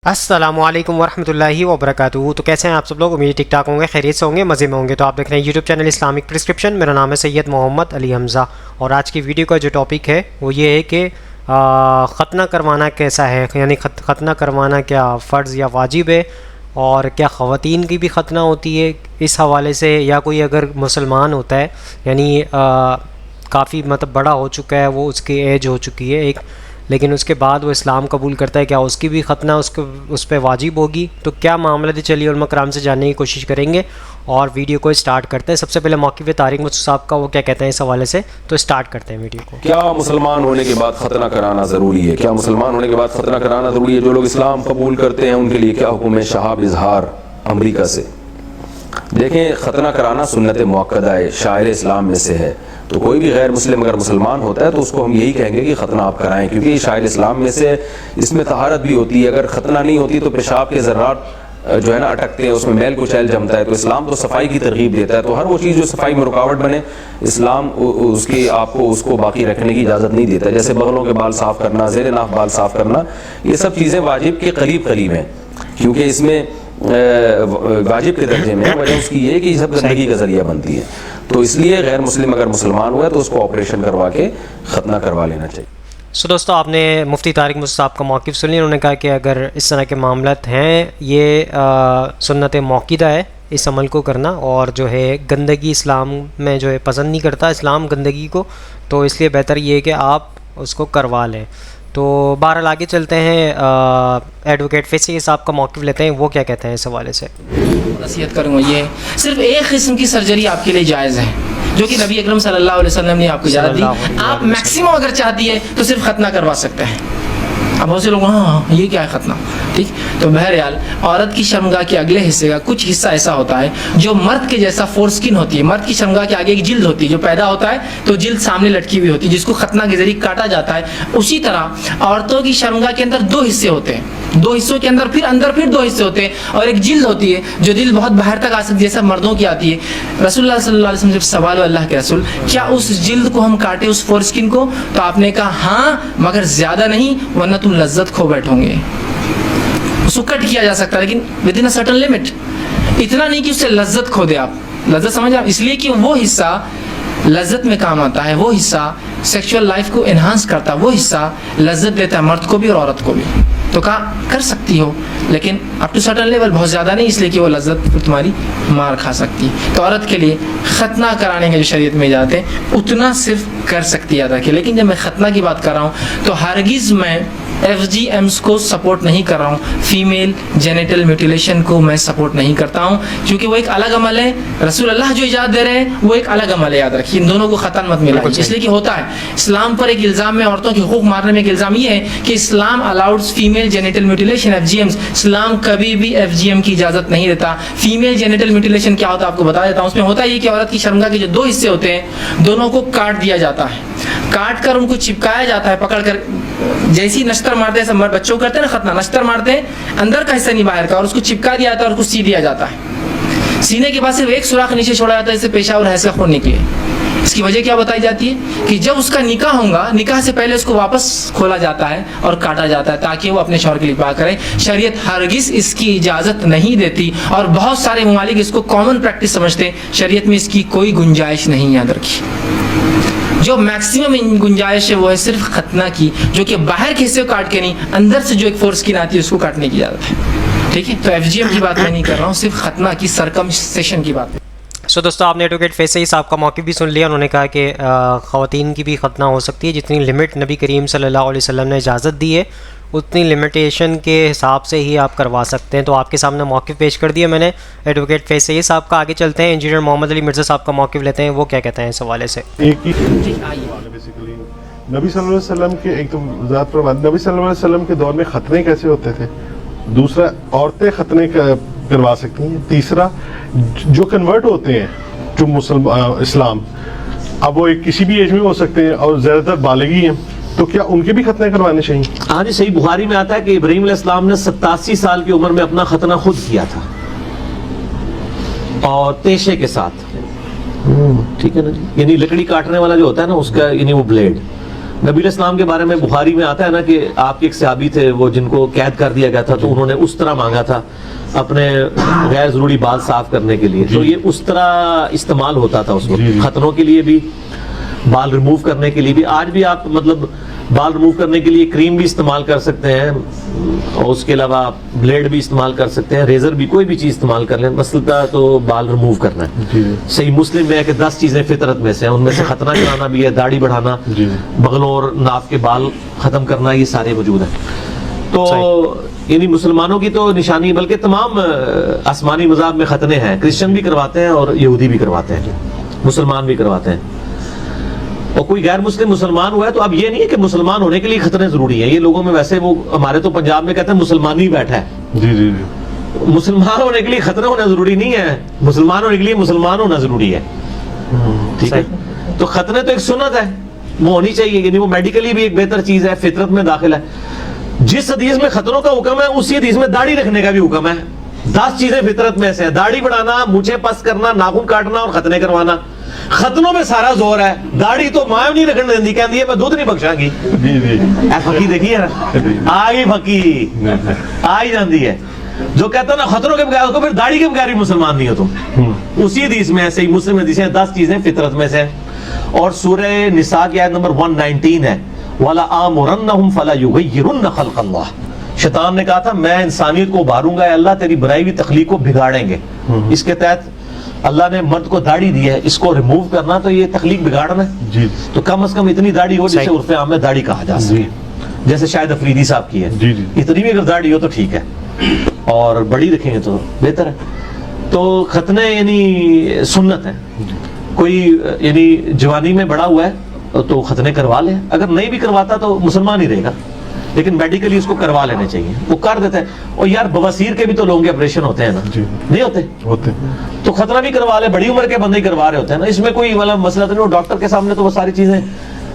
السلام علیکم ورحمۃ اللہ وبرکاتہ۔ تو کیسے ہیں آپ سب لوگ؟ امید ٹھیک ٹھاک ہوں گے، خیریت سے ہوں گے، مزے میں ہوں گے۔ تو آپ دیکھ رہے ہیں یوٹیوب چینل اسلامک پرسکرپشن۔ میرا نام ہے سید محمد علی حمزہ، اور آج کی ویڈیو کا جو ٹاپک ہے وہ یہ ہے کہ ختنہ کروانا کیسا ہے، یعنی ختنہ کروانا کیا فرض یا واجب ہے، اور کیا خواتین کی بھی ختنہ ہوتی ہے اس حوالے سے، یا کوئی اگر مسلمان ہوتا ہے یعنی کافی بڑا ہو چکا ہے، وہ اس کی ایج ہو چکی ہے ایک، لیکن اس کے بعد وہ اسلام قبول کرتا ہے، کیا اس کی بھی ختنہ اس پہ واجب ہوگی؟ تو کیا معاملہ ہے، چلیے علماء کرام سے جاننے کی کوشش کریں گے اور ویڈیو کو اسٹارٹ کرتے ہیں۔ سب سے پہلے موقف طارق مسعود صاحب کا وہ کیا کہتے ہیں اس حوالے سے، تو اسٹارٹ کرتے ہیں ویڈیو کو۔ کیا مسلمان ہونے کے بعد ختنہ کرانا ضروری ہے؟ کیا مسلمان ہونے کے بعد ختنہ کرانا ضروری ہے؟ جو لوگ اسلام قبول کرتے ہیں ان کے لیے کیا حکم ہے؟ شہاب اظہار امریکہ سے۔ دیکھیں، ختنہ کرانا سنت موقدہ ہے، شاعر اسلام میں سے ہے، تو کوئی بھی غیر مسلم اگر مسلمان ہوتا ہے تو اس کو ہم یہی کہیں گے کہ ختنہ آپ کرائیں، کیونکہ یہ شاعر اسلام میں سے، اس میں طہارت بھی ہوتی ہے۔ اگر ختنہ نہیں ہوتی تو پیشاب کے ذرات جو ہے نا اٹکتے ہیں، اس میں میل کچیل جمتا ہے، تو اسلام تو صفائی کی ترغیب دیتا ہے، تو ہر وہ چیز جو صفائی میں رکاوٹ بنے، اسلام اس کی آپ کو اس کو باقی رکھنے کی اجازت نہیں دیتا۔ جیسے بغلوں کے بال صاف کرنا، زیر ناف بال صاف کرنا، یہ سب چیزیں واجب کے قریب ہیں، کیونکہ اس میں واجب کے درجے میں، وجہ اس کی یہ ہے کہ یہ سب گندگی کا ذریعہ بنتی ہے، تو اس لیے غیر مسلم اگر مسلمان ہوا ہے تو اس کو آپریشن کروا کے ختنہ کروا لینا چاہیے۔ دوستو، آپ نے مفتی طارق مسعود صاحب کا موقف سن لیا۔ انہوں نے کہا کہ اگر اس طرح کے معاملات ہیں، یہ سنت موقدہ ہے اس عمل کو کرنا، اور جو ہے گندگی اسلام میں جو ہے پسند نہیں کرتا اسلام گندگی کو، تو اس لیے بہتر یہ ہے کہ آپ اس کو کروا لیں۔ تو بہرحال آگے چلتے ہیں، ایڈوکیٹ فیصل صاحب کا موقف لیتے ہیں، وہ کیا کہتے ہیں اس حوالے سے۔ نصیحت کروں گا، یہ صرف ایک قسم کی سرجری آپ کے لیے جائز ہے جو کہ نبی اکرم صلی اللہ علیہ وسلم نے آپ کو اجازت دی۔ آپ میکسیمم اگر چاہتی ہے تو صرف ختنہ کروا سکتے ہیں۔ اب بہت سے لوگ ہاں یہ کیا ہے ختنہ، ٹھیک؟ تو بہرحال عورت کی شرمگاہ کے اگلے حصے کا کچھ حصہ ایسا ہوتا ہے جو مرد کے جیسا فور سکن ہوتی ہے۔ مرد کی شرمگاہ کے آگے ایک جلد ہوتی ہے، جو پیدا ہوتا ہے تو جلد سامنے لٹکی ہوئی ہوتی ہے، جس کو ختنہ کے ذریعے کاٹا جاتا ہے۔ اسی طرح عورتوں کی شرمگاہ کے اندر دو حصے ہوتے ہیں، دو حصوں کے اندر پھر دو حصے ہوتے ہیں، اور ایک جلد ہوتی ہے جو دل بہت باہر تک آ سکتی ہے، جیسا مردوں کی آتی ہے۔ رسول اللہ صلی اللہ علیہ وسلم جب سوال اللہ کے رسول، کیا اس جلد کو ہم کاٹے، اس فور سکن کو؟ تو آپ نے کہا ہاں، مگر زیادہ نہیں، ورنہ تم لذت کھو بیٹھو گے۔ اس کو کٹ کیا جا سکتا ہے لیکن with in a certain limit, اتنا نہیں کہ اس سے لذت کھو دے آپ۔ لذت سمجھ آپ، اس لیے کہ وہ حصہ لذت میں کام آتا ہے، وہ حصہ سیکشول لائف کو انہانس کرتا ہے، وہ حصہ لذت دیتا ہے مرد کو بھی اور عورت کو بھی۔ تو کہا کر سکتی ہو، لیکن اپ ٹو سرٹن لیول، بہت زیادہ نہیں، اس لیے کہ وہ لذت تمہاری مار کھا سکتی ہے۔ تو عورت کے لیے ختنہ کرانے کے جو شریعت میں اجازت ہے اتنا صرف کر سکتی ہے کہ، لیکن جب میں ختنہ کی بات کر رہا ہوں تو ہرگز میں FGMs کو سپورٹ نہیں کر رہا ہوں، فیمیل جینیٹل میوٹیلیشن کو میں سپورٹ نہیں کرتا ہوں، کیونکہ وہ ایک الگ عمل ہے۔ رسول اللہ جو اجازت دے رہے ہیں وہ ایک الگ عمل ہے، یاد رکھیے، ان دونوں کو ختم مت ملائیے۔ اس لیے کہ ہوتا ہے اسلام پر ایک الزام میں عورتوں کے حقوق مارنے میں ایک الزام یہ ہے کہ اسلام الاؤڈز فیمیل جینیٹل میوٹیلیشن FGMs، اسلام کبھی بھی FGM کی اجازت نہیں دیتا۔ فیمیل جینیٹل میوٹیلیشن کیا ہوتا ہے آپ کو بتا دیتا ہوں۔ اس میں ہوتا یہ کہ عورت کی شرمگاہ کے جو دو حصے ہوتے ہیں دونوں کو کاٹ دیا جاتا ہے، کاٹ کر ان کو چپکایا جاتا ہے، پکڑ کر جیسی نشتر مارتے ہیں، سب بچوں کرتے ہیں نا ختنہ، نشتر مارتے ہیں اندر کا حصہ نہیں باہر کا، اور اس کو چپکا دیا جاتا ہے اور اس کو سی دیا جاتا ہے۔ سینے کے پاس صرف ایک سوراخ نیچے چھوڑا جاتا ہے جس سے پیشاب اور حیض کا خون نکلے۔ اس کی وجہ کیا بتائی جاتی ہے کہ جب اس کا نکاح ہوگا، نکاح سے پہلے اس کو واپس کھولا جاتا ہے اور کاٹا جاتا ہے تاکہ وہ اپنے شوہر کے لیے پاک کرے۔ شریعت ہرگز اس کی اجازت نہیں دیتی، اور بہت سارے ممالک اس کو کامن پریکٹس سمجھتے ہیں۔ شریعت میں اس کی کوئی گنجائش نہیں، یاد رکھیے۔ جو میکسیمم گنجائش ہے وہ ہے صرف ختنہ کی، جو کہ باہر کے حصے کو کاٹ کے نہیں، اندر سے جو ایک فور سکن آتی ہے اس کو کاٹنے کی اجازت ہے، ٹھیک ہے؟ تو FGM کی بات میں نہیں کر رہا ہوں، صرف ختنہ کی، سرکمسیشن کی بات ہے۔ دوستو، آپ نے ایڈوکیٹ فیصل صاحب کا موقف بھی سن لیا۔ انہوں نے کہا کہ خواتین کی بھی ختنہ ہو سکتی ہے، جتنی لمٹ نبی کریم صلی اللہ علیہ وسلم نے اجازت دی ہے اتنی لمیٹیشن کے حساب سے ہی آپ کروا سکتے ہیں۔ تو آپ کے سامنے موقف پیش کر دیا میں نے ایڈوکیٹ فیصل صاحب کا۔ آگے چلتے ہیں، انجینئر محمد علی مرزا صاحب کا موقف لیتے ہیں، وہ کیا کہتے ہیں اس حوالے سے۔ ایک ہی نبی صلی اللہ علیہ وسلم کے، ایک تو ذات پر بات، نبی صلی اللہ علیہ وسلم کے دور میں ختنے کیسے ہوتے تھے؟ دوسرا، عورتیں ختنے کروا سکتی ہیں۔ تیسرا، جو کنورٹ ہوتے ہیں جو اسلام، اب وہ کسی بھی ایج میں ہو سکتے ہیں اور زیادہ تر بالغی ہیں، تو کیا ان کے بھی ختنے کروانے چاہیے؟ ہاں جی، صحیح بخاری میں آتا ہے کہ ابراہیم علیہ السلام نے 87 سال کی عمر میں اپنا ختنہ خود کیا تھا، اور تیشے کے ساتھ، ٹھیک ہے نا جی، یعنی لکڑی کاٹنے والا جو ہوتا ہے نا اس کا، یعنی وہ بلیڈ، نبی علیہ السلام کے بارے میں بخاری میں آتا ہے نا کہ آپ کے ایک صحابی تھے وہ جن کو قید کر دیا گیا تھا تو انہوں نے اس طرح مانگا تھا اپنے غیر ضروری بال صاف کرنے کے لیے، تو یہ اس طرح استعمال ہوتا تھا اس وقت، ختنوں کے لیے بھی، بال ریموو کرنے کے لیے بھی. آج بھی آپ مطلب بال ریموو کرنے کے لیے کریم بھی استعمال کر سکتے ہیں، اور اس کے علاوہ آپ بلیڈ بھی استعمال کر سکتے ہیں، ریزر بھی، کوئی بھی چیز استعمال کر لیں. مسئلہ تو بال ریموو کرنا ہے. صحیح مسلم میں ہے کہ 10 چیزیں فطرت میں سے ہیں، ان میں سے ختنہ کرانا بھی ہے، داڑھی بڑھانا، بغلوں اور ناف کے بال ختم کرنا، یہ سارے موجود ہیں. تو یعنی مسلمانوں کی تو نشانی، بلکہ تمام آسمانی مذاہب میں ختنے ہیں. کرسچن بھی کرواتے ہیں اور یہودی بھی کرواتے ہیں، مسلمان بھی کرواتے ہیں. اور کوئی غیر مسلم مسلمان ہوا ہے تو اب یہ نہیں ہے کہ مسلمان ہونے کے لیے ختنے ضروری ہیں. یہ لوگوں میں ویسے وہ ہمارے تو پنجاب میں کہتے ہیں مسلمان ہی بیٹھا ہے. مسلمان ہونے کے لیے ختنہ ہونا ضروری نہیں ہے، مسلمان ہونے کے لیے مسلمان ہونا ضروری ہے. ٹھیک ہے، تو ختنے تو ایک سنت ہے، وہ ہونی چاہیے، یعنی وہ میڈیکلی بھی ایک بہتر چیز ہے، فطرت میں داخل ہے. جس حدیث میں ختنوں کا حکم ہے اسی حدیث میں داڑھی رکھنے کا بھی حکم ہے. 10 چیزیں فطرت میں سے ہیں، داڑھی بڑھانا، مونچھیں پس کرنا، ناخن کاٹنا اور ختنے کروانا. ختنوں میں سارا زور ہے، داڑھی تو ماں نہیں رکھنے دیندی، کہندی ہے میں دودھ نہیں بخشاں گی. اے فقی دیکھیے نا، آئی فقی آئی جاندی ہے جو کہتا ہے نا ختنوں کے بغیر کو، پھر داڑھی کے بغیر بھی مسلمان نہیں ہو تم. اسی حدیث میں صحیح مسلم حدیث ہے 10 چیزیں فطرت میں سے. اور سورہ نساء کی آیت نمبر 119 ہے، وَلَا آمُرَنَّهُمْ فَلَا يُغَيِّرُنَّ خَلْقَ اللَّهِ. شیطان نے کہا تھا میں انسانیت کو ابھاروں گا، اے اللہ تیری بنائی ہوئی تخلیق کو بگاڑیں گے. اس کے تحت اللہ نے مرد کو داڑھی دی ہے، اس کو ریموو کرنا تو یہ تخلیق بگاڑنا ہے. تو کم از کم اتنی داڑھی ہو جسے عرف عام میں داڑھی کہا جا سکے، جیسے شاہد افریدی صاحب کی ہے. اتنی بھی اگر داڑھی ہو تو ٹھیک ہے، اور بڑی رکھیں گے تو بہتر ہے. تو ختنے یعنی سنت ہے. کوئی یعنی جوانی میں بڑا ہوا ہے تو ختنے کروا لے، اگر نہیں بھی کرواتا تو مسلمان ہی رہے گا، لیکن میڈیکلی اس کو کروا لینے چاہیے. وہ کر دیتا ہے. اور یار بواسیر کے بھی تو لوگوں کے آپریشن ہوتے ہیں نا، نہیں ہوتے؟ تو ختنہ بھی کروا لے، بڑی عمر کے بندے ہی کروا رہے ہوتے ہیں نا، اس میں کوئی والا مسئلہ تو نہیں. وہ ڈاکٹر کے سامنے تو وہ ساری چیزیں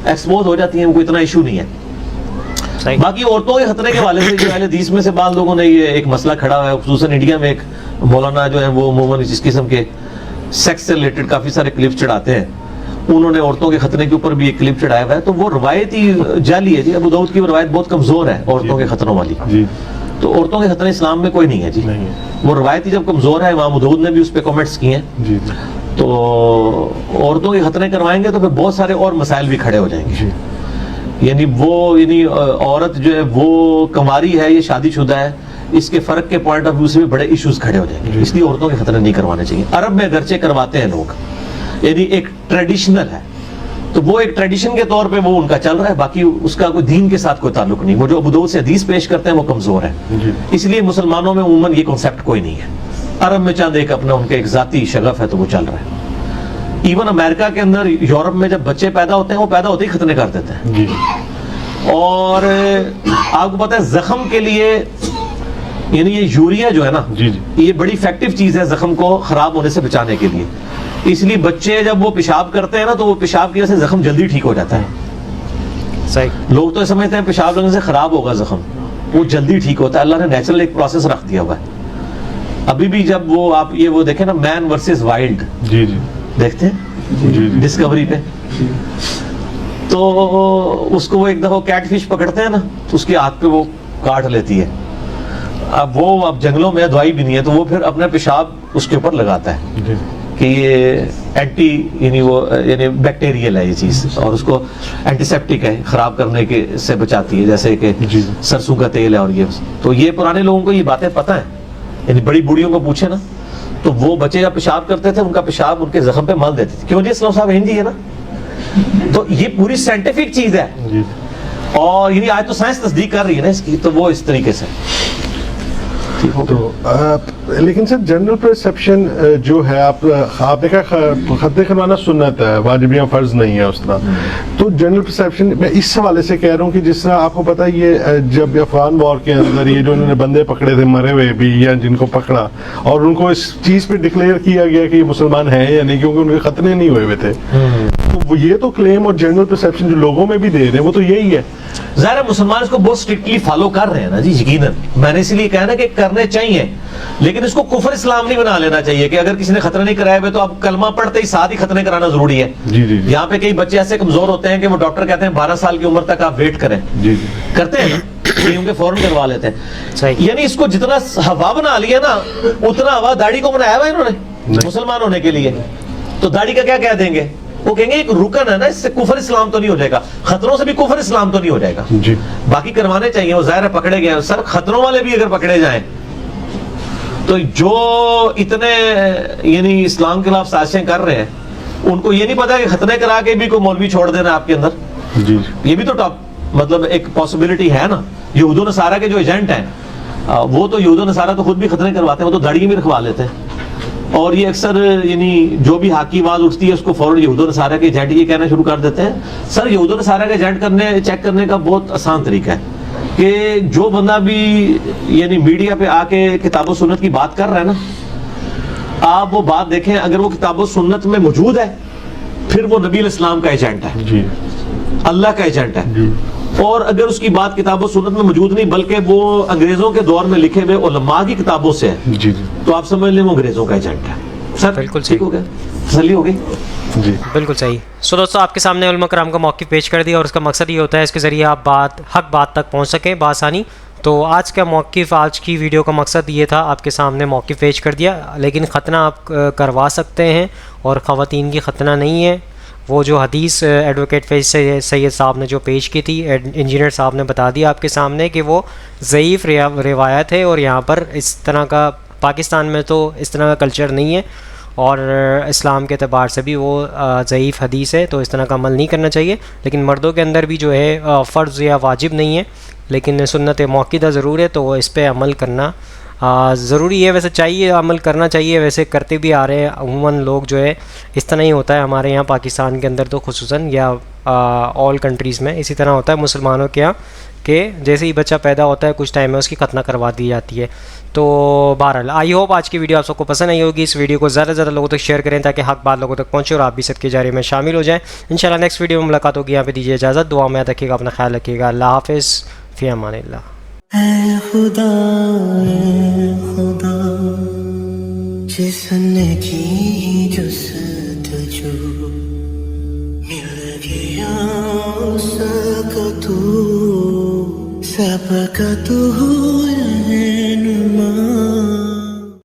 ایکسپوز ہو جاتی ہیں، وہ کوئی اتنا ایشو نہیں ہے. باقی عورتوں کے ختنے کے حوالے سے جو اہل حدیث میں سے بعض لوگوں نے یہ ایک مسئلہ کھڑا ہوا ہے، خصوصاً انڈیا میں ایک مولانا جو ہے وہ عموماً اس قسم کے سیکس سے ریلیٹڈ کافی سارے کلپ چڑھاتے ہیں. انہوں نے عورتوں کے ختنے کے اوپر بھی ایک کلپ چڑھایا ہوا ہے، تو وہ روایت ہی جعلی ہے جی. ابو داؤد کی روایت بہت کمزور ہے عورتوں کے ختنوں والی. تو عورتوں کے ختنے اسلام میں کوئی نہیں ہے جی، وہ روایت ہی جب کمزور ہے. امام ابو داؤد نے بھی اس پہ کامنٹس کیے ہیں. تو عورتوں کے ختنے کروائیں گے تو پھر بہت سارے اور مسائل بھی کھڑے ہو جائیں گے. یعنی عورت جو ہے وہ کنواری ہے، یہ شادی شدہ ہے، اس کے فرق کے پوائنٹ آف ویو سے بھی بڑے ایشوز کھڑے ہو جائیں گے. اس لیے عورتوں کے ختنے نہیں کروانے چاہیے. عرب میں اگرچہ کرواتے ہیں لوگ، یعنی ایک ٹریڈیشنل ہے، تو وہ ایک ٹریڈیشن کے طور پہ وہ ان کا چل رہا ہے، باقی اس کا کوئی دین کے ساتھ کوئی تعلق نہیں. وہ جو ابو داؤد سے حدیث پیش کرتے ہیں وہ کمزور ہے، اس لیے مسلمانوں میں عموماً یہ کنسیپٹ کوئی نہیں ہے. عرب میں چاند ایک اپنا ان کا ایک ذاتی شغف ہے تو وہ چل رہا ہے. ایون امریکہ کے اندر، یورپ میں جب بچے پیدا ہوتے ہیں وہ پیدا ہوتے ہی ختنے کر دیتے ہیں. اور آپ کو پتا ہے زخم کے لیے یعنی یہ یوریا جو ہے نا، یہ بڑی افیکٹو چیز ہے زخم کو خراب ہونے سے بچانے کے لیے. اس لیے بچے جب وہ پیشاب کرتے ہیں نا تو وہ پیشاب کی وجہ سے زخم جلدی ٹھیک ہو جاتا ہے. صحیح لوگ تو سمجھتے ہیں پیشاب لگنے سے خراب ہوگا زخم، وہ جلدی ٹھیک ہوتا ہے. اللہ نے نیچرل ایک پروسیس رکھ دیا ہوا ہے. ابھی بھی جب وہ آپ یہ وہ دیکھیں نا مین ورسز وائلڈ دیکھتے ہیں ڈسکوری پہ، تو اس کو وہ ایک دفعہ کیٹ فش پکڑتے ہیں نا تو اس کے ہاتھ پہ وہ کاٹ لیتی ہے. اب جنگلوں میں دوائی بھی نہیں ہے تو وہ پھر اپنا پیشاب اس کے اوپر لگاتا ہے کہ یہ اینٹی یعنی بیکٹیریل ہے یہ چیز، اور اس کو اینٹی سیپٹک ہے، خراب کرنے کے سے بچاتی ہے، جیسے کہ سرسوں کا تیل ہے. اور یہ تو یہ پرانے لوگوں کو یہ باتیں پتہ ہیں. یعنی بڑی بوڑھیوں کو پوچھے نا تو وہ بچے جب پیشاب کرتے تھے ان کا پیشاب ان کے زخم پہ مل دیتے تھے. کیوں جی؟ اسلام صاحب ہندی ہے نا. تو یہ پوری سائنٹیفک چیز ہے، اور یعنی آج تو سائنس تصدیق کر رہی ہے نا اس کی، تو وہ اس طریقے سے. تو لیکن سر جنرل پرسیپشن جو ہے، آپ نے کہا ختنے کروانا سنت ہے، واجب یا فرض نہیں ہے اس طرح. تو جنرل پرسیپشن میں اس حوالے سے کہہ رہا ہوں کہ جس طرح آپ کو پتا یہ جب افغان وار کے اندر یہ جو انہوں نے بندے پکڑے تھے مرے ہوئے بھی، یا جن کو پکڑا اور ان کو اس چیز پہ ڈکلیئر کیا گیا کہ یہ مسلمان ہیں یا نہیں کیونکہ ان کے ختنے نہیں ہوئے ہوئے تھے، تو یہ تو کلیم اور جنرل پرسیپشن جو لوگوں میں بھی دے رہے ہیں وہ تو یہی ہے ظاہر ہے مسلمان اس کو بہت اسٹرکٹلی فالو کر رہے ہیں نا جی, یقیناً میں نے اسی لیے کہا نا کہ کرنے چاہیے, لیکن اس کو کفر اسلام نہیں بنا لینا چاہیے کہ اگر کسی نے ختنہ نہیں کرائے ہوئے تو اب کلمہ پڑھتے ہی ساتھ ہی ختنہ کرانا ضروری ہے. جی جی یہاں پہ کئی بچے ایسے کمزور ہوتے ہیں کہ وہ ڈاکٹر کہتے ہیں 12 سال کی عمر تک آپ ویٹ کریں, جی کرتے ہیں نا, کیونکہ فوراً کروا لیتے ہیں. صحیح. یعنی اس کو جتنا ہوا بنا لیا نا اتنا ہوا داڑھی کو بنایا ہوا انہوں نے مسلمان ہونے کے لیے. تو داڑھی کا کیا کہہ دیں گے, وہ کہیں گے ایک رکن ہے نا, اس سے کفر اسلام تو نہیں ہو جائے گا, خطروں سے بھی کفر اسلام تو نہیں ہو جائے گا. جی باقی کروانے چاہیے, وہ ظاہر ہے پکڑے گئے سر, خطروں والے بھی اگر پکڑے جائیں تو جو اتنے یعنی اسلام کے خلاف سازشیں کر رہے ہیں ان کو یہ نہیں پتا کہ ختنے کرا کے بھی کوئی مولوی چھوڑ دینا آپ کے اندر. جی یہ بھی تو مطلب ایک پاسبلٹی ہے نا. یہود و نصارہ کے جو ایجنٹ ہیں وہ تو یہود و نصارہ تو خود بھی ختنے کرواتے ہیں, وہ تو داڑھی بھی رکھوا لیتے ہیں. اور یہ اکثر یعنی جو بھی حاکی آواز اٹھتی ہے اس کو فوراً یہود و نصارہ کے ایجنٹ یہ کہنا شروع کر دیتے ہیں. سر یہود و نصارہ کے ایجنٹ چیک کرنے کا بہت آسان طریقہ ہے کہ جو بندہ بھی یعنی میڈیا پہ آ کے کتاب و سنت کی بات کر رہا ہے نا, آپ وہ بات دیکھیں, اگر وہ کتاب و سنت میں موجود ہے پھر وہ نبی علیہ السلام کا ایجنٹ ہے, جی اللہ کا ایجنٹ ہے. جی اور اگر اس کی بات کتاب و سنت میں موجود نہیں بلکہ وہ انگریزوں کے دور میں لکھے ہوئے علماء کی کتابوں سے ہے, جی جی تو آپ سمجھ لیں وہ انگریزوں کا ایجنٹ ہے. سر بالکل ٹھیک ہو گیا, تسلی ہو گئی. جی بالکل صحیح. سو دوستوں آپ کے سامنے علماء کرام کا موقف پیش کر دیا, اور اس کا مقصد یہ ہوتا ہے اس کے ذریعے آپ حق بات تک پہنچ سکیں بآسانی. تو آج کا موقف, آج کی ویڈیو کا مقصد یہ تھا, آپ کے سامنے موقف پیش کر دیا. لیکن ختنہ آپ کروا سکتے ہیں, اور خواتین کی ختنہ نہیں ہے. وہ جو حدیث ایڈوکیٹ فیض سید صاحب نے جو پیش کی تھی, انجینئر صاحب نے بتا دیا آپ کے سامنے کہ وہ ضعیف روایت ہے, اور یہاں پر اس طرح کا پاکستان میں تو اس طرح کا کلچر نہیں ہے, اور اسلام کے اعتبار سے بھی وہ ضعیف حدیث ہے, تو اس طرح کا عمل نہیں کرنا چاہیے. لیکن مردوں کے اندر بھی جو ہے فرض یا واجب نہیں ہے, لیکن سنت موقدہ ضرور ہے, تو اس پہ عمل کرنا ضروری ہے. ویسے چاہیے, عمل کرنا چاہیے, ویسے کرتے بھی آ رہے ہیں عموماً لوگ جو ہے اس طرح ہی ہوتا ہے ہمارے یہاں پاکستان کے اندر تو خصوصاً, یا آل کنٹریز میں اسی طرح ہوتا ہے مسلمانوں کے یہاں کہ جیسے ہی بچہ پیدا ہوتا ہے کچھ ٹائم میں اس کی ختنہ کروا دی جاتی ہے. تو بہرحال آئی ہوپ آج کی ویڈیو آپ سب کو پسند آئی ہوگی. اس ویڈیو کو زیادہ سے زیادہ لوگوں تک شیئر کریں تاکہ حق بات لوگوں تک پہنچے اور آپ بھی صدقے جاریہ میں شامل ہو جائیں. انشاءاللہ نیکسٹ ویڈیو میں ملاقات ہوگی. یہاں پہ دیجیے اجازت, دعا میں یاد رکھیے گا, اپنا خیال رکھیے گا. اللہ حافظ, فی امان اللہ. اے خدا جس نے کی جستجو مل گیا اس کا تو سب کا تو